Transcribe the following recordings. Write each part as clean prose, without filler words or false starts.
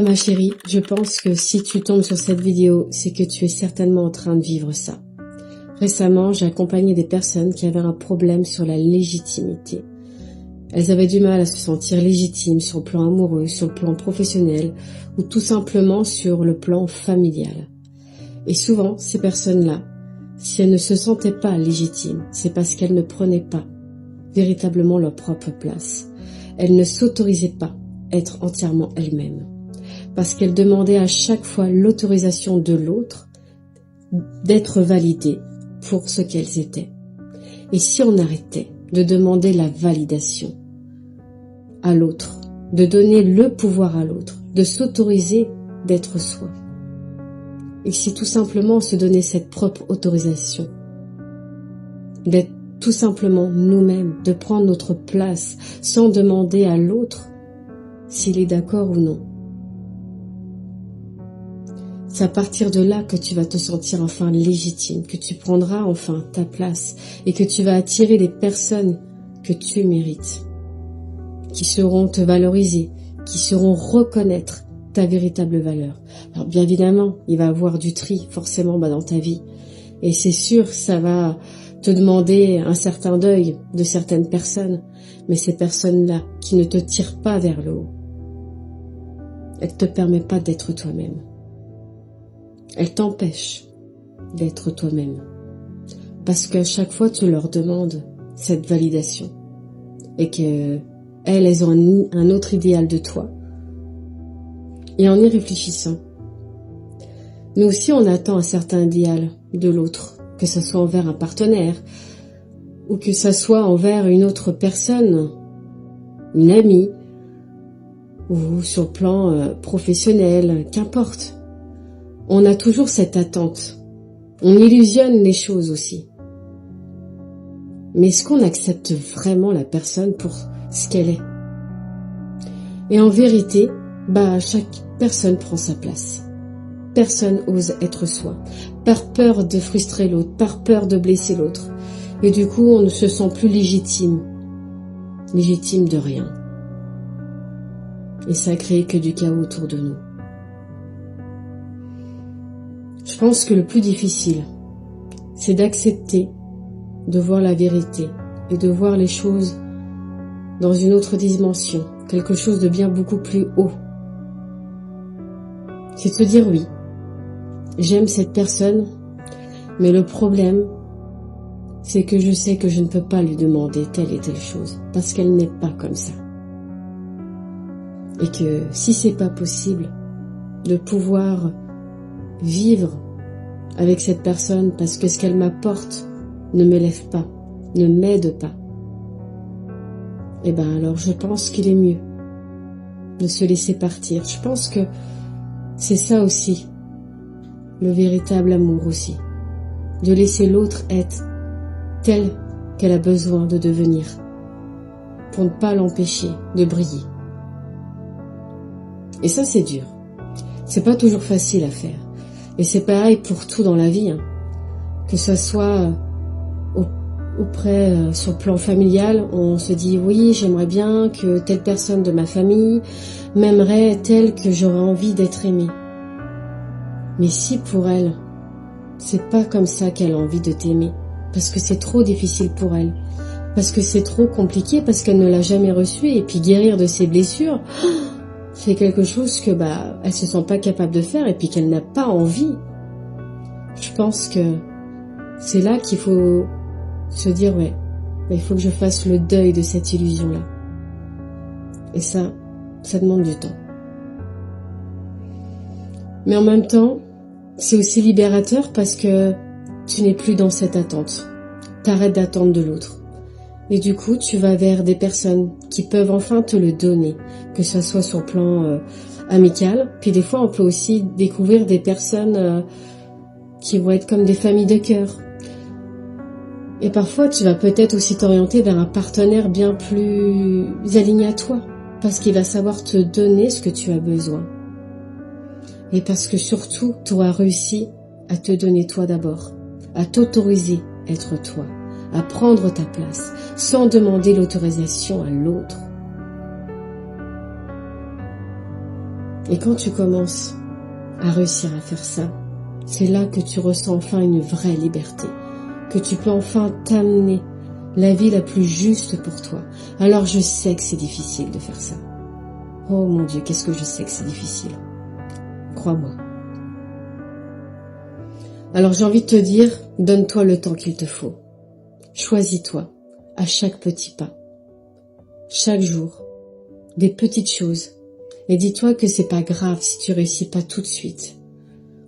Ma chérie, je pense que si tu tombes sur cette vidéo, c'est que tu es certainement en train de vivre ça. Récemment, j'ai accompagné des personnes qui avaient un problème sur la légitimité. Elles avaient du mal à se sentir légitimes sur le plan amoureux, sur le plan professionnel ou tout simplement sur le plan familial. Et souvent, ces personnes-là, si elles ne se sentaient pas légitimes, c'est parce qu'elles ne prenaient pas véritablement leur propre place. Elles ne s'autorisaient pas à être entièrement elles-mêmes. Parce qu'elles demandaient à chaque fois l'autorisation de l'autre d'être validées pour ce qu'elles étaient. Et si on arrêtait de demander la validation à l'autre, de donner le pouvoir à l'autre, de s'autoriser d'être soi, et si tout simplement on se donnait cette propre autorisation, d'être tout simplement nous-mêmes, de prendre notre place sans demander à l'autre s'il est d'accord ou non. C'est à partir de là que tu vas te sentir enfin légitime, que tu prendras enfin ta place et que tu vas attirer les personnes que tu mérites, qui sauront te valoriser, qui sauront reconnaître ta véritable valeur. Alors bien évidemment, il va y avoir du tri forcément dans ta vie et c'est sûr, ça va te demander un certain deuil de certaines personnes, mais ces personnes-là qui ne te tirent pas vers le haut, elles ne te permettent pas d'être toi-même. Elles t'empêchent d'être toi-même. Parce qu'à chaque fois, tu leur demandes cette validation. Et que elles ont un autre idéal de toi. Et en y réfléchissant, nous aussi, on attend un certain idéal de l'autre. Que ce soit envers un partenaire. Ou que ce soit envers une autre personne. Une amie. Ou sur le plan professionnel. Qu'importe. On a toujours cette attente. On illusionne les choses aussi. Mais est-ce qu'on accepte vraiment la personne pour ce qu'elle est? Et en vérité, chaque personne prend sa place. Personne ose être soi. Par peur de frustrer l'autre, par peur de blesser l'autre. Et du coup, on ne se sent plus légitime. Légitime de rien. Et ça crée que du chaos autour de nous. Je pense que le plus difficile, c'est d'accepter de voir la vérité et de voir les choses dans une autre dimension, quelque chose de bien beaucoup plus haut. C'est de se dire oui, j'aime cette personne, mais le problème, c'est que je sais que je ne peux pas lui demander telle et telle chose, parce qu'elle n'est pas comme ça. Et que si c'est pas possible de pouvoir vivre avec cette personne parce que ce qu'elle m'apporte ne m'élève pas, ne m'aide pas, alors je pense qu'il est mieux de se laisser partir. Je pense que c'est ça aussi, le véritable amour aussi, de laisser l'autre être telle qu'elle a besoin de devenir, pour ne pas l'empêcher de briller. Et ça c'est dur, c'est pas toujours facile à faire. Et c'est pareil pour tout dans la vie, que ce soit auprès sur le plan familial, on se dit oui, j'aimerais bien que telle personne de ma famille m'aimerait telle que j'aurais envie d'être aimée. Mais si pour elle, c'est pas comme ça qu'elle a envie de t'aimer, parce que c'est trop difficile pour elle, parce que c'est trop compliqué, parce qu'elle ne l'a jamais reçu, et puis guérir de ses blessures, c'est quelque chose que elle se sent pas capable de faire et puis qu'elle n'a pas envie. Je pense que c'est là qu'il faut se dire il faut que je fasse le deuil de cette illusion-là. Et ça demande du temps. Mais en même temps, c'est aussi libérateur parce que tu n'es plus dans cette attente. T'arrêtes d'attendre de l'autre. Et du coup, tu vas vers des personnes qui peuvent enfin te le donner, que ce soit sur le plan amical. Puis des fois, on peut aussi découvrir des personnes qui vont être comme des familles de cœur. Et parfois, tu vas peut-être aussi t'orienter vers un partenaire bien plus aligné à toi, parce qu'il va savoir te donner ce que tu as besoin. Et parce que surtout, tu auras réussi à te donner toi d'abord, à t'autoriser à être toi, à prendre ta place, sans demander l'autorisation à l'autre. Et quand tu commences à réussir à faire ça, c'est là que tu ressens enfin une vraie liberté, que tu peux enfin t'amener la vie la plus juste pour toi. Alors je sais que c'est difficile de faire ça. Oh mon Dieu, qu'est-ce que je sais que c'est difficile. Crois-moi. Alors j'ai envie de te dire, donne-toi le temps qu'il te faut. Choisis-toi à chaque petit pas, chaque jour, des petites choses. Et dis-toi que c'est pas grave si tu réussis pas tout de suite.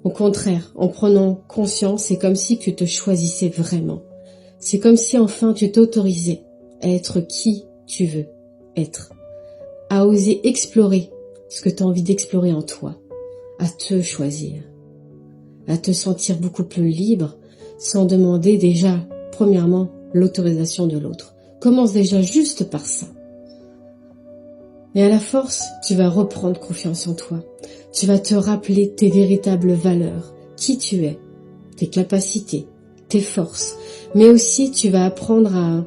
Au contraire, en prenant conscience, c'est comme si tu te choisissais vraiment. C'est comme si enfin tu t'autorisais à être qui tu veux être, à oser explorer ce que tu as envie d'explorer en toi, à te choisir, à te sentir beaucoup plus libre sans demander déjà, premièrement, l'autorisation de l'autre. Commence déjà juste par ça. Et à la force, tu vas reprendre confiance en toi. Tu vas te rappeler tes véritables valeurs, qui tu es, tes capacités, tes forces. Mais aussi, tu vas apprendre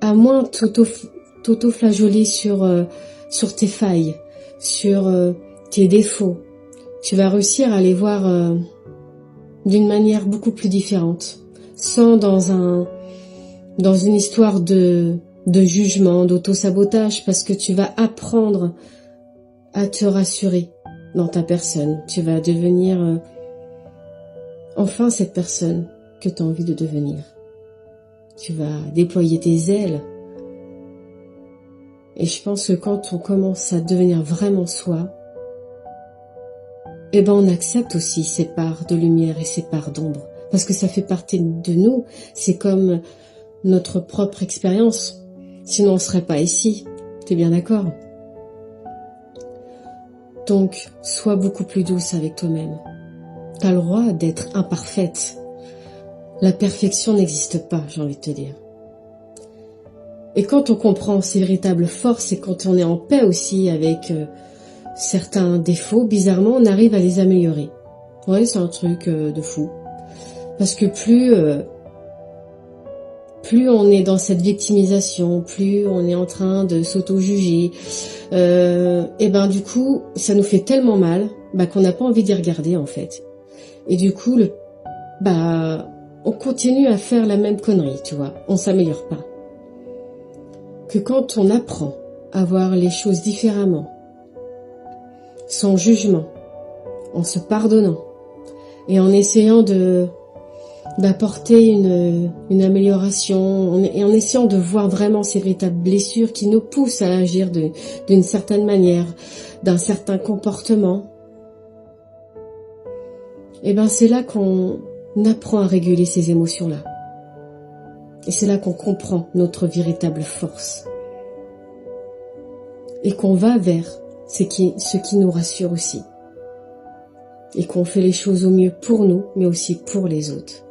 à moins t'auto-flageoler sur tes failles, sur tes défauts. Tu vas réussir à les voir d'une manière beaucoup plus différente, sans dans une histoire de jugement, d'auto-sabotage, parce que tu vas apprendre à te rassurer dans ta personne. Tu vas devenir enfin cette personne que tu as envie de devenir. Tu vas déployer tes ailes. Et je pense que quand on commence à devenir vraiment soi, on accepte aussi ces parts de lumière et ces parts d'ombre. Parce que ça fait partie de nous. C'est comme notre propre expérience. Sinon on ne serait pas ici. T'es bien d'accord? Donc, sois beaucoup plus douce avec toi-même. T'as le droit d'être imparfaite. La perfection n'existe pas, j'ai envie de te dire. Et quand on comprend ses véritables forces et quand on est en paix aussi avec certains défauts, bizarrement, on arrive à les améliorer. Ouais, c'est un truc de fou. Parce que plus on est dans cette victimisation, plus on est en train de s'auto-juger, du coup, ça nous fait tellement mal qu'on n'a pas envie d'y regarder en fait. Et du coup, on continue à faire la même connerie, tu vois. On s'améliore pas. Que quand on apprend à voir les choses différemment, sans jugement, en se pardonnant et en essayant d'apporter une amélioration et en essayant de voir vraiment ces véritables blessures qui nous poussent à agir d'une certaine manière, d'un certain comportement, c'est là qu'on apprend à réguler ces émotions-là. Et c'est là qu'on comprend notre véritable force. Et qu'on va vers ce qui nous rassure aussi. Et qu'on fait les choses au mieux pour nous, mais aussi pour les autres.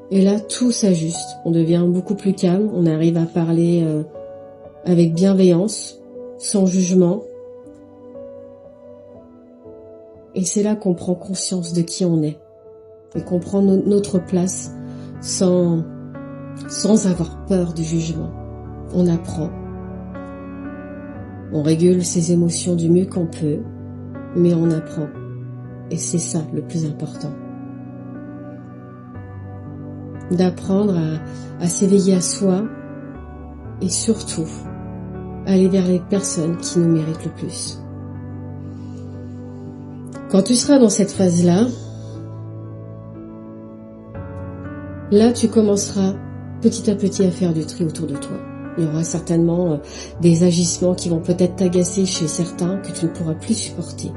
Et là, tout s'ajuste. On devient beaucoup plus calme. On arrive à parler avec bienveillance, sans jugement. Et c'est là qu'on prend conscience de qui on est. Et qu'on prend notre place sans avoir peur du jugement. On apprend. On régule ses émotions du mieux qu'on peut, mais on apprend. Et c'est ça le plus important. D'apprendre à s'éveiller à soi et surtout aller vers les personnes qui nous méritent le plus. Quand tu seras dans cette phase-là, tu commenceras petit à petit à faire du tri autour de toi. Il y aura certainement des agissements qui vont peut-être t'agacer chez certains que tu ne pourras plus supporter.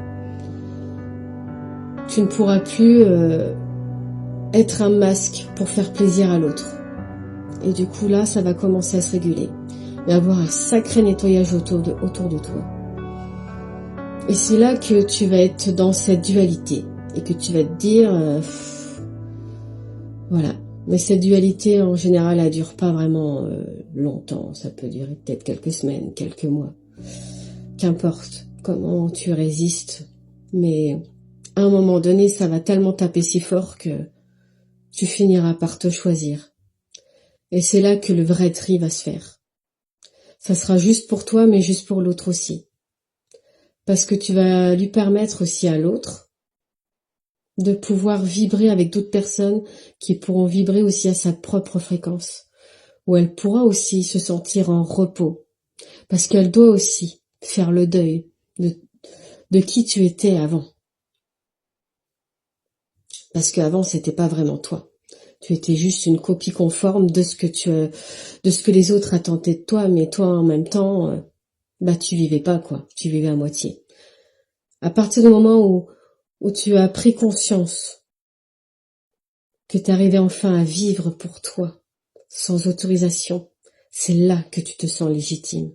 Tu ne pourras plus être un masque pour faire plaisir à l'autre. Et du coup là, ça va commencer à se réguler. Il va y avoir un sacré nettoyage autour de toi. Et c'est là que tu vas être dans cette dualité et que tu vas te dire, voilà. Mais cette dualité, en général, elle dure pas vraiment longtemps. Ça peut durer peut-être quelques semaines, quelques mois. Qu'importe comment tu résistes. Mais à un moment donné, ça va tellement taper si fort que tu finiras par te choisir. Et c'est là que le vrai tri va se faire. Ça sera juste pour toi, mais juste pour l'autre aussi. parce que tu vas lui permettre aussi à l'autre de pouvoir vibrer avec d'autres personnes qui pourront vibrer aussi à sa propre fréquence, où elle pourra aussi se sentir en repos, parce qu'elle doit aussi faire le deuil de qui tu étais avant. Parce qu'avant, c'était pas vraiment toi. Tu étais juste une copie conforme de ce que les autres attendaient de toi, mais toi, en même temps, tu vivais pas, quoi. Tu vivais à moitié. À partir du moment où tu as pris conscience que tu arrivais enfin à vivre pour toi, sans autorisation, c'est là que tu te sens légitime.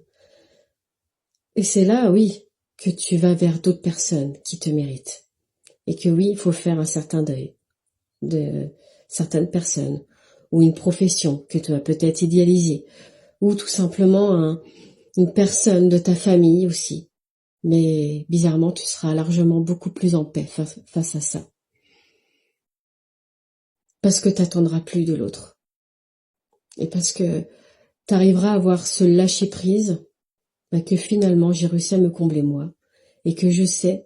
Et c'est là, oui, que tu vas vers d'autres personnes qui te méritent. Et que oui, il faut faire un certain deuil de certaines personnes, ou une profession que tu as peut-être idéalisée, ou tout simplement une personne de ta famille aussi. Mais bizarrement, tu seras largement beaucoup plus en paix face à ça. Parce que tu n'attendras plus de l'autre. Et parce que tu arriveras à avoir ce lâcher-prise, que finalement j'ai réussi à me combler moi. Et que je sais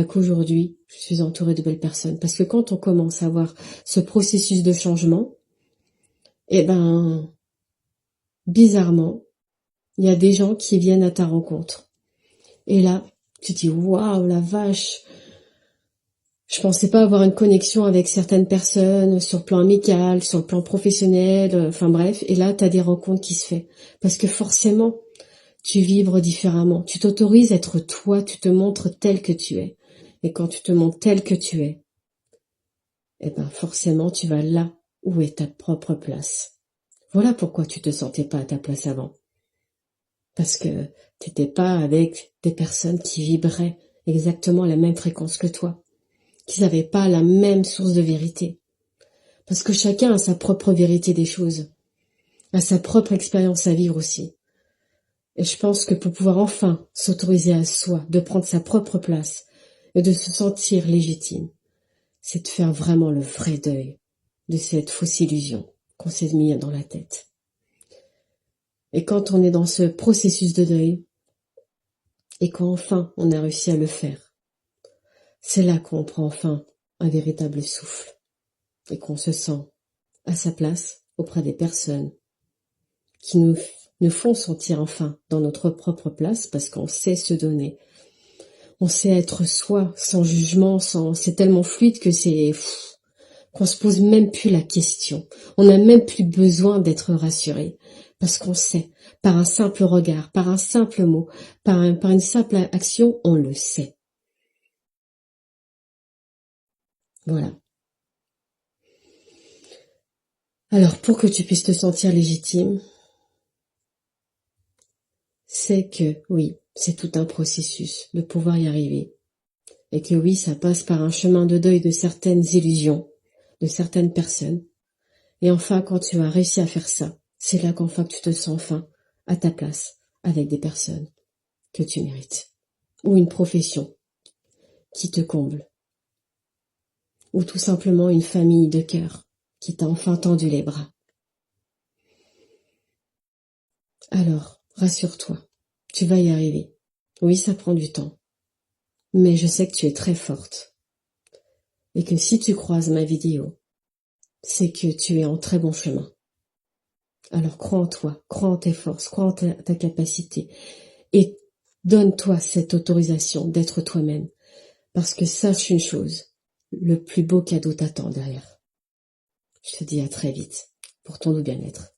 qu'aujourd'hui, je suis entourée de belles personnes. Parce que quand on commence à avoir ce processus de changement, bizarrement, il y a des gens qui viennent à ta rencontre. Et là, tu te dis, waouh, la vache, je pensais pas avoir une connexion avec certaines personnes sur le plan amical, sur le plan professionnel, enfin bref. Et là, tu as des rencontres qui se font. Parce que forcément, tu vibres différemment. Tu t'autorises à être toi, tu te montres tel que tu es. Et quand tu te montres tel que tu es, forcément, tu vas là où est ta propre place. Voilà pourquoi tu te sentais pas à ta place avant. Parce que t'étais pas avec des personnes qui vibraient exactement à la même fréquence que toi, qui n'avaient pas la même source de vérité. Parce que chacun a sa propre vérité des choses, a sa propre expérience à vivre aussi. Et je pense que pour pouvoir enfin s'autoriser à soi, de prendre sa propre place et de se sentir légitime, c'est de faire vraiment le vrai deuil de cette fausse illusion qu'on s'est mis dans la tête. Et quand on est dans ce processus de deuil, et quand enfin on a réussi à le faire, c'est là qu'on prend enfin un véritable souffle et qu'on se sent à sa place auprès des personnes qui nous font sentir enfin dans notre propre place parce qu'on sait se donner. On sait être soi, sans jugement, c'est tellement fluide que qu'on se pose même plus la question. On n'a même plus besoin d'être rassuré parce qu'on sait, par un simple regard, par un simple mot, par une simple action, on le sait. Voilà. Alors, pour que tu puisses te sentir légitime, c'est que, oui, c'est tout un processus de pouvoir y arriver. Et que oui, ça passe par un chemin de deuil de certaines illusions, de certaines personnes. Et enfin, quand tu as réussi à faire ça, c'est là qu'enfin tu te sens enfin à ta place avec des personnes que tu mérites. Ou une profession qui te comble. Ou tout simplement une famille de cœur qui t'a enfin tendu les bras. Alors, rassure-toi, tu vas y arriver. Oui, ça prend du temps. Mais je sais que tu es très forte. Et que si tu croises ma vidéo, c'est que tu es en très bon chemin. Alors crois en toi, crois en tes forces, crois en ta capacité. Et donne-toi cette autorisation d'être toi-même. Parce que sache une chose, le plus beau cadeau t'attend derrière. Je te dis à très vite pour ton bien-être.